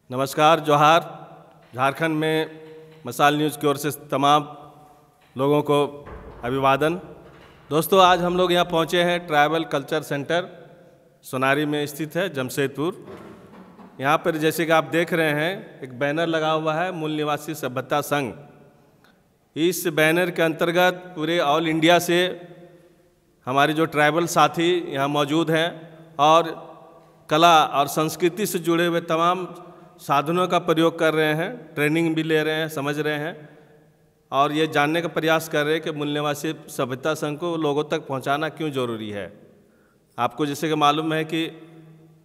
नमस्कार, जोहार। झारखंड में मसाल न्यूज़ की ओर से तमाम लोगों को अभिवादन। दोस्तों, आज हम लोग यहाँ पहुँचे हैं ट्राइबल कल्चर सेंटर सोनारी में स्थित है, जमशेदपुर। यहाँ पर जैसे कि आप देख रहे हैं एक बैनर लगा हुआ है, मूल निवासी सभ्यता संघ। इस बैनर के अंतर्गत पूरे ऑल इंडिया से हमारे जो ट्राइबल साथी यहाँ मौजूद हैं और कला और संस्कृति से जुड़े हुए तमाम साधनों का प्रयोग कर रहे हैं, ट्रेनिंग भी ले रहे हैं, समझ रहे हैं और ये जानने का प्रयास कर रहे हैं कि मूल निवासी सभ्यता संघ को लोगों तक पहुंचाना क्यों ज़रूरी है। आपको जैसे कि मालूम है कि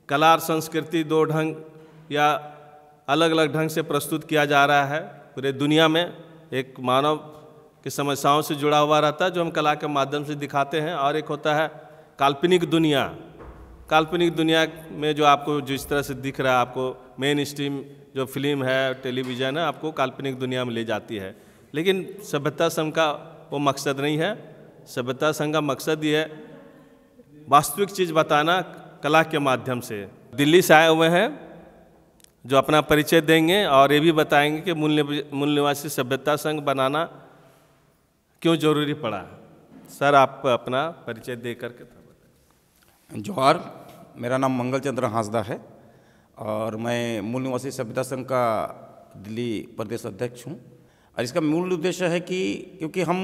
कला और संस्कृति दो ढंग या अलग अलग ढंग से प्रस्तुत किया जा रहा है पूरे दुनिया में। एक मानव की समस्याओं से जुड़ा हुआ रहता है जो हम कला के माध्यम से दिखाते हैं, और एक होता है काल्पनिक दुनिया। काल्पनिक दुनिया में जो आपको जिस तरह से दिख रहा है, आपको मेन स्ट्रीम जो फिल्म है, टेलीविज़न है, आपको काल्पनिक दुनिया में ले जाती है। लेकिन सभ्यता संघ का वो मकसद नहीं है। सभ्यता संघ का मकसद ये है वास्तविक चीज़ बताना कला के माध्यम से। दिल्ली से आए हुए हैं जो अपना परिचय देंगे और ये भी बताएंगे कि मूल निवासी सभ्यता संघ बनाना क्यों ज़रूरी पड़ा। सर, आप अपना परिचय दे करके बताएं। जोहार, मेरा नाम मंगल चंद्र हांसदा है और मैं मूल निवासी सभ्यता संघ का दिल्ली प्रदेश अध्यक्ष हूँ। और इसका मूल उद्देश्य है कि क्योंकि हम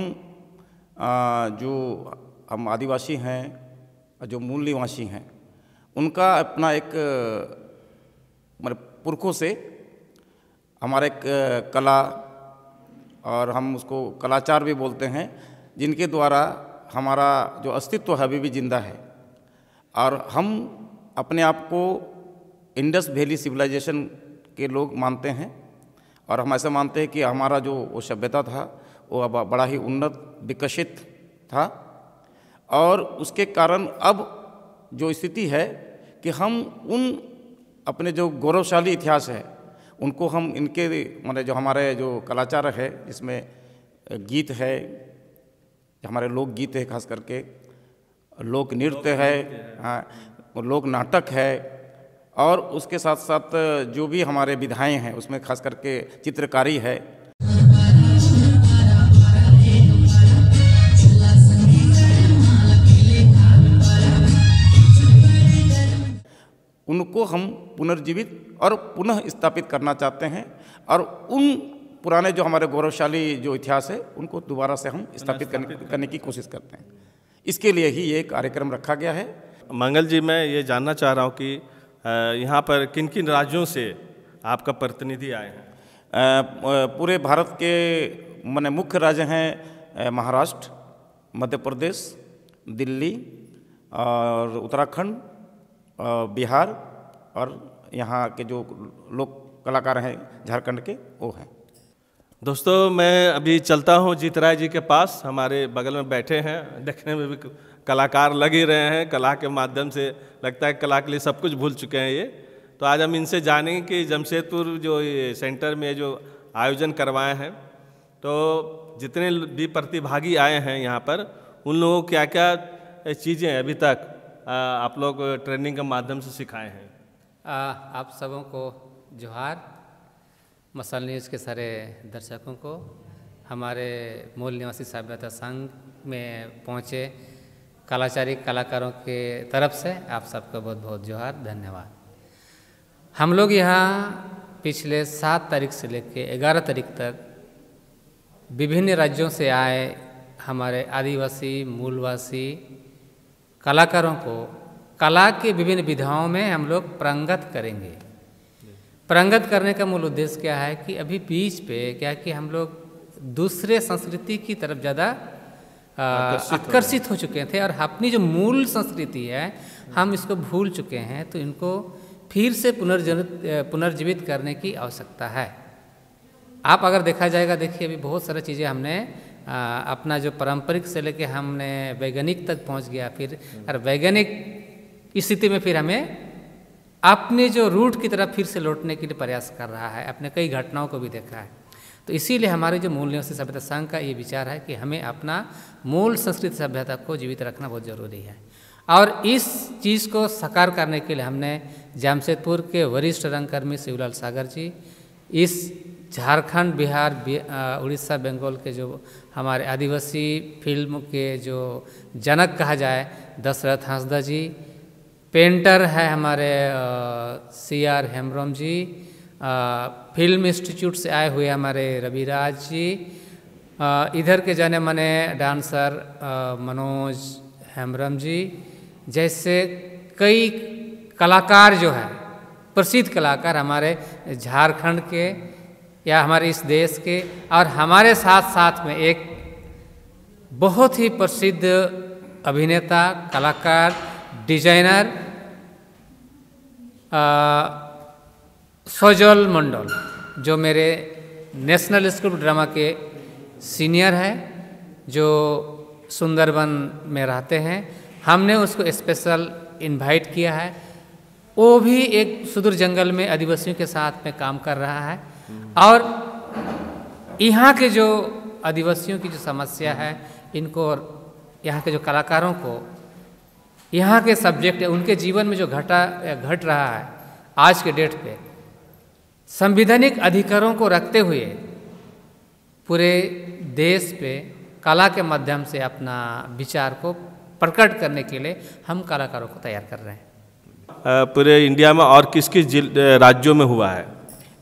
आदिवासी हैं, जो मूल निवासी हैं, उनका अपना एक पुरखों से हमारा एक कला, और हम उसको कलाचार भी बोलते हैं, जिनके द्वारा हमारा जो अस्तित्व है अभी भी जिंदा है। और हम अपने आप को इंडस वैली सिविलाइजेशन के लोग मानते हैं और हम ऐसा मानते हैं कि हमारा जो वो सभ्यता था वो अब बड़ा ही उन्नत विकसित था। और उसके कारण अब जो स्थिति है कि हम उन अपने जो गौरवशाली इतिहास है उनको हम इनके जो हमारे जो कलाचार है, जिसमें गीत है, हमारे लोक गीत है, खास करके लोक नृत्य है, हाँ, लोक नाटक है, और उसके साथ साथ जो भी हमारे विधाएं हैं उसमें खास करके चित्रकारी है। उनको हम पुनर्जीवित और पुनः स्थापित करना चाहते हैं और उन पुराने जो हमारे गौरवशाली जो इतिहास है उनको दोबारा से हम स्थापित करने की कोशिश करते हैं। इसके लिए ही ये कार्यक्रम रखा गया है। मंगल जी, मैं ये जानना चाह रहा हूँ कि यहाँ पर किन किन राज्यों से आपका प्रतिनिधि आए हैं। पूरे भारत के मुख्य राज्य हैं महाराष्ट्र, मध्य प्रदेश, दिल्ली और उत्तराखंड, बिहार, और यहाँ के जो लोक कलाकार हैं झारखंड के, वो हैं। दोस्तों, मैं अभी चलता हूँ जीत राय जी के पास। हमारे बगल में बैठे हैं, देखने में भी कलाकार लग ही रहे हैं। कला के माध्यम से लगता है कला के लिए सब कुछ भूल चुके हैं ये। तो आज हम इनसे जानेंगे कि जमशेदपुर जो ये सेंटर में जो आयोजन करवाए हैं, तो जितने भी प्रतिभागी आए हैं यहाँ पर, उन लोगों को क्या क्या चीज़ें अभी तक आप लोग ट्रेनिंग के माध्यम से सिखाए हैं। आप सबों को जोहार। मसाल न्यूज़ के सारे दर्शकों को हमारे मूल निवासी सभ्यता संघ में पहुँचे कलाचारी कलाकारों के तरफ से आप सबका बहुत बहुत जोहार, धन्यवाद। हम लोग यहाँ पिछले 7 तारीख से लेकर 11 तारीख तक विभिन्न राज्यों से आए हमारे आदिवासी मूलवासी कलाकारों को कला के विभिन्न विधाओं में हम लोग पारंगत करेंगे। पारंगत करने का मूल उद्देश्य क्या है कि अभी बीच पे क्या कि हम लोग दूसरे संस्कृति की तरफ ज़्यादा आकर्षित हो चुके थे और अपनी जो मूल संस्कृति है हम इसको भूल चुके हैं। तो इनको फिर से पुनर्जीवित करने की आवश्यकता है। आप अगर देखा जाएगा, देखिए अभी बहुत सारी चीज़ें हमने अपना जो पारंपरिक से लेके हमने वैज्ञानिक तक पहुंच गया, फिर और वैज्ञानिक स्थिति में फिर हमें अपने जो रूट की तरफ फिर से लौटने के लिए प्रयास कर रहा है। अपने कई घटनाओं को भी देखा है। तो इसीलिए हमारे जो मूल निवासी सभ्यता संघ का ये विचार है कि हमें अपना मूल संस्कृति सभ्यता को जीवित रखना बहुत ज़रूरी है। और इस चीज़ को साकार करने के लिए हमने जमशेदपुर के वरिष्ठ रंगकर्मी शिवलाल सागर जी, इस झारखंड, बिहार, उड़ीसा, बंगाल के जो हमारे आदिवासी फिल्म के जो जनक कहा जाए दशरथ हांसदा जी, पेंटर है हमारे CR हेम्ब्रम जी, फिल्म इंस्टीट्यूट से आए हुए हमारे रविराज जी, इधर के जाने माने डांसर मनोज हेम्ब्रम जी, जैसे कई कलाकार जो हैं, प्रसिद्ध कलाकार हमारे झारखंड के या हमारे इस देश के, और हमारे साथ साथ में एक बहुत ही प्रसिद्ध अभिनेता, कलाकार, डिजाइनर सजल मंडल, जो मेरे नेशनल स्कूल ऑफ ड्रामा के सीनियर है, जो सुंदरबन में रहते हैं। हमने उसको स्पेशल इनवाइट किया है। वो भी एक सुदूर जंगल में आदिवासियों के साथ में काम कर रहा है, और यहाँ के जो आदिवासियों की जो समस्या है, इनको और यहाँ के जो कलाकारों को यहाँ के सब्जेक्ट उनके जीवन में जो घट रहा है आज के डेट पे, संवैधानिक अधिकारों को रखते हुए पूरे देश पे कला के माध्यम से अपना विचार को प्रकट करने के लिए हम कलाकारों को तैयार कर रहे हैं। पूरे इंडिया में और किस किस राज्यों में हुआ है?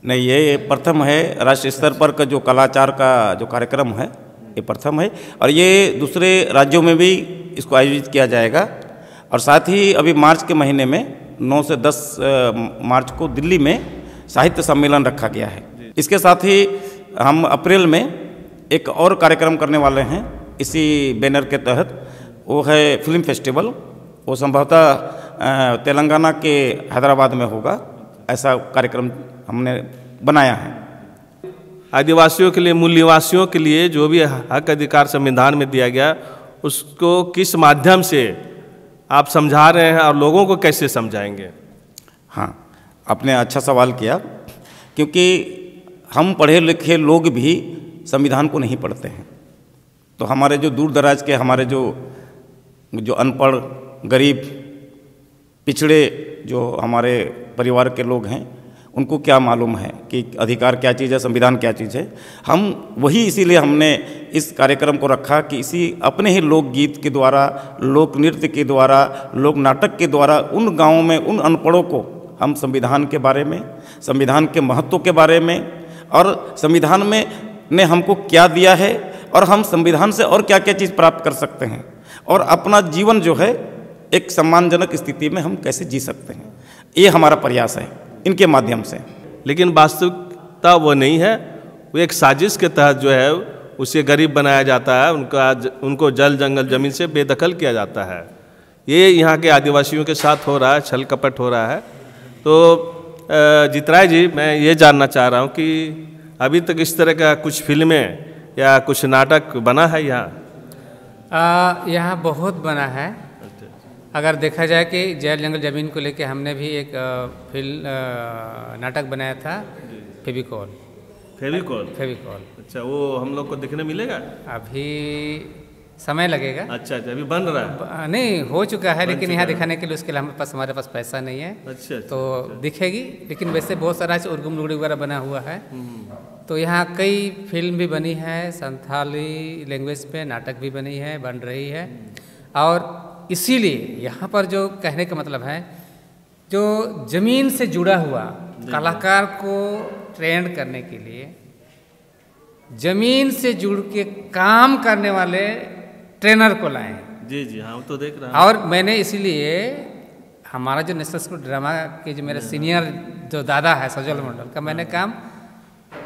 नहीं, ये प्रथम है। राष्ट्रीय स्तर पर का जो कलाचार का जो कार्यक्रम है, ये प्रथम है, और ये दूसरे राज्यों में भी इसको आयोजित किया जाएगा। और साथ ही अभी मार्च के महीने में 9 से 10 मार्च को दिल्ली में साहित्य सम्मेलन रखा गया है। इसके साथ ही हम अप्रैल में एक और कार्यक्रम करने वाले हैं इसी बैनर के तहत, वो है फिल्म फेस्टिवल। वो संभवतः तेलंगाना के हैदराबाद में होगा। ऐसा कार्यक्रम हमने बनाया है। आदिवासियों के लिए, मूल निवासियों के लिए जो भी हक अधिकार संविधान में दिया गया, उसको किस माध्यम से आप समझा रहे हैं और लोगों को कैसे समझाएंगे? हाँ, आपने अच्छा सवाल किया, क्योंकि हम पढ़े लिखे लोग भी संविधान को नहीं पढ़ते हैं। तो हमारे जो दूर दराज के, हमारे जो अनपढ़, गरीब, पिछड़े जो हमारे परिवार के लोग हैं, उनको क्या मालूम है कि अधिकार क्या चीज़ है, संविधान क्या चीज़ है। हम वही इसीलिए हमने इस कार्यक्रम को रखा कि इसी अपने ही लोकगीत के द्वारा, लोक नृत्य के द्वारा, लोक नाटक के द्वारा उन गाँवों में उन अनपढ़ों को हम संविधान के बारे में, संविधान के महत्व के बारे में, और संविधान में ने हमको क्या दिया है, और हम संविधान से और क्या क्या चीज़ प्राप्त कर सकते हैं, और अपना जीवन जो है एक सम्मानजनक स्थिति में हम कैसे जी सकते हैं। ये हमारा प्रयास है इनके माध्यम से। लेकिन वास्तविकता वो नहीं है। वो एक साजिश के तहत जो है उसे गरीब बनाया जाता है, उनको जल जंगल ज़मीन से बेदखल किया जाता है। ये यहाँ के आदिवासियों के साथ हो रहा है, छल कपट हो रहा है। तो जितराय जी, मैं ये जानना चाह रहा हूँ कि अभी तक इस तरह का कुछ फिल्में या कुछ नाटक बना है यहाँ? यहाँ बहुत बना है। अगर देखा जाए कि जल जंगल ज़मीन को लेके हमने भी एक नाटक बनाया था, फेविकॉल। अच्छा, वो हम लोग को देखने मिलेगा? अभी समय लगेगा। अच्छा, अभी बन रहा है? नहीं, हो चुका है, लेकिन यहाँ दिखाने के लिए उसके लिए हमारे पास पैसा नहीं है। अच्छा। तो दिखेगी, लेकिन वैसे बहुत सारा उर्गुम लुगड़ी वगैरह बना हुआ है। तो यहाँ कई फिल्म भी बनी है, संथाली लैंग्वेज पे नाटक भी बनी है, बन रही है। और इसीलिए यहाँ पर जो कहने का मतलब है, जो ज़मीन से जुड़ा हुआ कलाकार को ट्रेंड करने के लिए, ज़मीन से जुड़ के काम करने वाले ट्रेनर को लाए। जी जी, हाँ, तो देख रहा हूँ। और मैंने इसीलिए हमारा जो नेशनल स्कूल ड्रामा के जो मेरे सीनियर जो दादा है सजल मंडल का, मैंने काम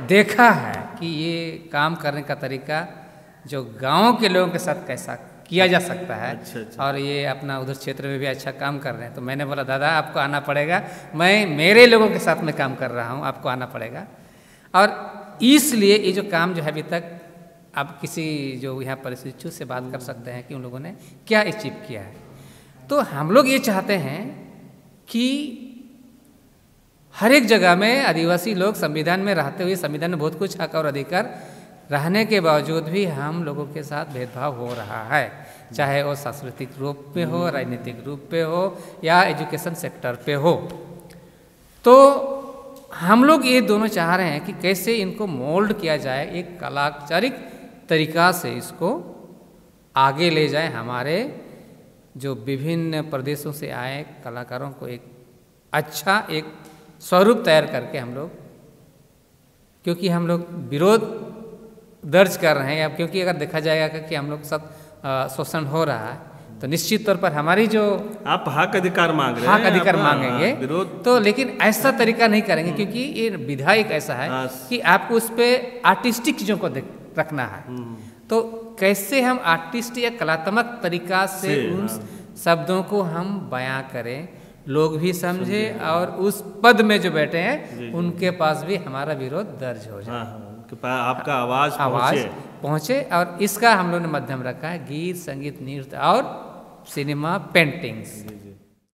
देखा है कि ये काम करने का तरीका जो गाँव के लोगों के साथ कैसा किया जा सकता है। अच्छा। और ये अपना उधर क्षेत्र में भी अच्छा काम कर रहे हैं। तो मैंने बोला, दादा आपको आना पड़ेगा, मैं मेरे लोगों के साथ में काम कर रहा हूँ, आपको आना पड़ेगा। और इसलिए ये जो काम जो है अभी तक, आप किसी जो यहाँ परिशिक्षु से बात कर सकते हैं कि उन लोगों ने क्या अचीव किया है। तो हम लोग ये चाहते हैं कि हर एक जगह में आदिवासी लोग संविधान में रहते हुए, संविधान में बहुत कुछ हक और अधिकार रहने के बावजूद भी हम लोगों के साथ भेदभाव हो रहा है, चाहे वो सांस्कृतिक रूप में हो, राजनीतिक रूप पे हो या एजुकेशन सेक्टर पे हो। तो हम लोग ये दोनों चाह रहे हैं कि कैसे इनको मोल्ड किया जाए, एक कलाचारिक तरीका से इसको आगे ले जाए। हमारे जो विभिन्न प्रदेशों से आए कलाकारों को एक अच्छा एक स्वरूप तैयार करके हम लोग, क्योंकि हम लोग विरोध दर्ज कर रहे हैं अब, क्योंकि अगर देखा जाएगा कि हम लोग सब शोषण हो रहा है तो निश्चित तौर पर हमारी जो आप हक अधिकार मांग रहे हैं, हक अधिकार मांगेंगे विरोध तो, लेकिन ऐसा तरीका नहीं करेंगे क्योंकि ये विधायक ऐसा है कि आपको उस पर आर्टिस्टिक चीज़ों को रखना है। तो कैसे हम आर्टिस्ट या कलात्मक तरीका से उन शब्दों को हम बयां करें, लोग भी समझे और उस पद में जो बैठे हैं उनके पास भी हमारा विरोध दर्ज हो जाए, आपका आवाज पहुँचे। और इसका हम लोगों ने माध्यम रखा है गीत, संगीत, नृत्य और सिनेमा, पेंटिंग्स।